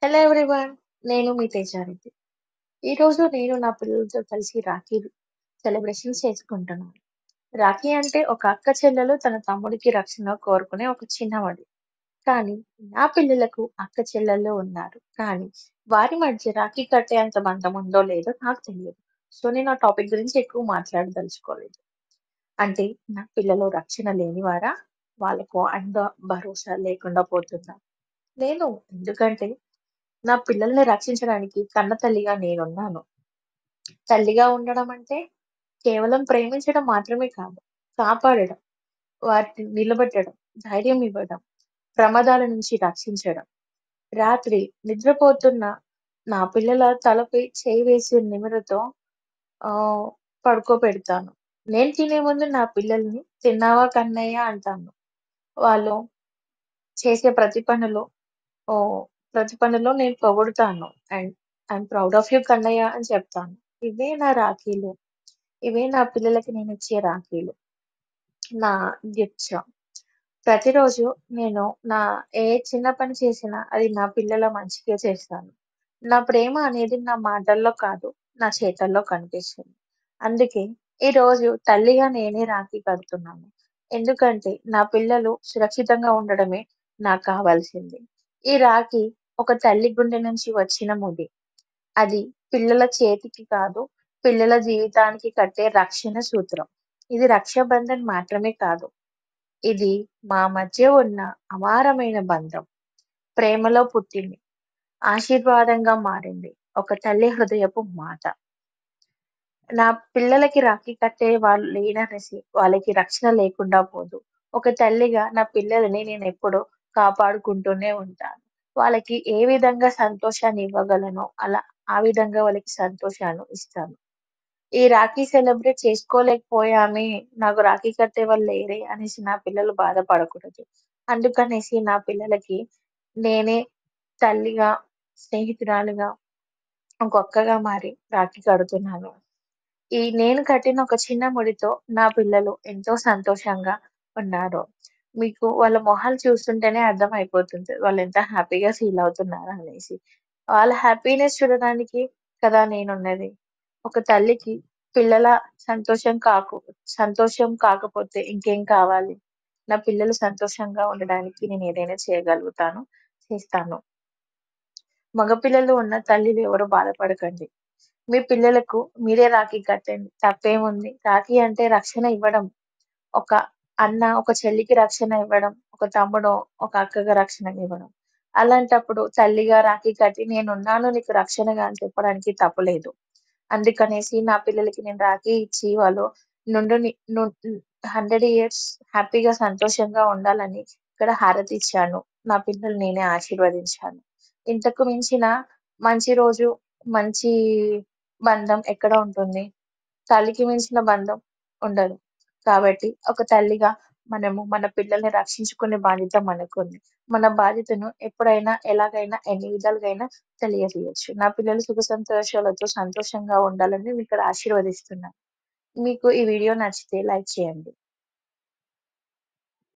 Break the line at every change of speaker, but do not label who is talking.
Hello everyone. నేను మీ తేజారెడ్డి. ఈరోజు నేను నా పిల్లలతో కలిసి రాఖీ సెలబ్రేషన్స్ చేసుకుంటున్నాను. రాఖీ అంటే ఒక అక్క చెల్లెలు తన తమ్ముడికి రక్షణ కోరుకునే ఒక చిన్నవాడు. కానీ నా పిల్లలకు అక్క చెల్లెళ్ళు ఉన్నారు. కానీ వారి మధ్య రాఖీ కట్టేంత బంధం ఉందో లేదో నాకు తెలియదు. సో నేను ఆ టాపిక్ గురించి ఎక్కువ మాట్లాడదలుచుకోలేదు. అంటే నా పిల్లలు రక్షణ లేనివారా? వాళ్ళకు అండ భరోసా లేకుండా పోతుందా? నేను ఎందుకంటే నా పిల్లల్ని రక్షించడానికి కన్నతల్లిగా నేనున్నాను. తల్లిగా ఉండడం అంటే కేవలం ప్రేమించడం మాత్రమే కాదు. కాపాడడం, వాటిని నిలబెట్టడం, ధైర్యం ఇవ్వడం, ప్రమాదాల నుంచి రక్షించడం. రాత్రి నిద్రపోతున్న నా పిల్లల తలపై చేయి వేసి నిమురుతో ఆహ్, పడుకోబెడతాను. నేను తినే ముందు నా పిల్లల్ని "తిన్నావా కన్నయ్య" అంటాను. వాళ్ళు చేసే ఓహ్! ప్రతి పనిలో నేను పొగుడుతాను. And I'm proud of you Kannayya అని చెప్తాను. ఇవే నా రాఖీలు. ఇవే నా పిల్లలకి నేనిచ్చే రాఖీలు. నా గిఫ్ట్స్. ప్రతిరోజు నేను నా ఏ చిన్న పని చేసినా అది నా పిల్లల మంచికే చేస్తాను. నా ప్రేమ అనేది నా మాటల్లో కాదు, నా చేతల్లో కనిపిస్తుంది. అందుకే ఈరోజు తల్లిగా నేనే రాఖీ కడుతున్నాను. ఎందుకంటే నా పిల్లలు సురక్షితంగా ఉండడమే నాకు కావాల్సింది. ఈ రాఖీ ఒక తల్లి గుండె నుంచి వచ్చిన ముడి. అది పిల్లల చేతికి కాదు, పిల్లల జీవితానికి కట్టే రక్షణ సూత్రం. ఇది రక్షాబంధన్ మాత్రమే కాదు. ఇది మా మధ్య ఉన్న అపారమైన బంధం. ప్రేమలో పుట్టింది. ఆశీర్వాదంగా మారింది. ఒక తల్లి హృదయపు మాట. నా పిల్లలకి రాఖీ కట్టే వాళ్ళు లేరనేసి వాళ్ళకి రక్షణ లేకుండా పోదు. ఒక తల్లిగా నా పిల్లలని నేనెప్పుడూ కాపాడుకుంటూనే ఉంటాను. వాళ్ళకి ఏ విధంగా సంతోషాన్ని ఇవ్వగలనో ఆ విధంగా వాళ్ళకి సంతోషాన్ని ఇస్తాను. ఈ రాఖీ సెలబ్రేట్ చేసుకోలేకపోయామే, నాకు రాఖీ కట్టేవాళ్ళు లేరే అనేసి నా పిల్లలు బాధపడకూడదు. అందుకనేసి నా పిల్లలకి నేనే తల్లిగా, స్నేహితురాలుగా, ఒక అక్కగా మారి రాఖీ కడుతున్నాను. నేను కట్టిన ఒక చిన్న ముడితో నా పిల్లలు ఎంతో సంతోషంగా ఉన్నారు. మీకు వాళ్ళ మొహాలు చూస్తుంటేనే అర్థమైపోతుంది. వాళ్ళెంత హ్యాపీగా ఫీల్ అవుతున్నారా అనేసి. వాళ్ళ హ్యాపీనెస్ చూడడానికి కదా నేనున్నది. ఒక తల్లికి పిల్లల సంతోషం సంతోషం కాకపోతే ఇంకేం కావాలి? నా పిల్లలు సంతోషంగా ఉండడానికి నేనేదైనా చేయగలుగుతాను, చేస్తాను. మగపిల్లలు ఉన్న తల్లిలు ఎవరు బాధపడకండి. మీ పిల్లలకు మీరే రాఖీ కట్టండి. తప్పేముంది? రాఖీ అంటే రక్షణ ఇవ్వడం. ఒక అన్న ఒక చెల్లికి రక్షణ ఇవ్వడం. ఒక తమ్ముడు ఒక అక్కగా రక్షణ ఇవ్వడం. అలాంటప్పుడు తల్లిగా రాఖీ కట్టి నేనున్నాను నీకు రక్షణగా అని చెప్పడానికి తప్పులేదు. అందుకనేసి నా పిల్లలకి నేను రాఖీ ఇచ్చి వాళ్ళు నుండుని ను 100 ఇయర్స్ హ్యాపీగా సంతోషంగా ఉండాలని ఇక్కడ హారతి ఇచ్చాను. నా పిల్లల్ని నేనే ఆశీర్వదించాను. ఇంతకు మించిన మంచి రోజు, మంచి బంధం ఎక్కడ ఉంటుంది? తల్లికి మించిన బంధం ఉండదు. కాబట్టి ఒక తల్లిగా మనము మన పిల్లల్ని రక్షించుకునే బాధ్యత మనకుంది. మన బాధ్యతను ఎప్పుడైనా, ఎలాగైనా, ఎన్ని విధాలుగైనా తెలియజేయొచ్చు. నా పిల్లలు సుఖ సంతోషాలతో సంతోషంగా ఉండాలని నేనిక్కడ ఆశీర్వదిస్తున్నాను. మీకు ఈ వీడియో నచ్చితే లైక్ చేయండి.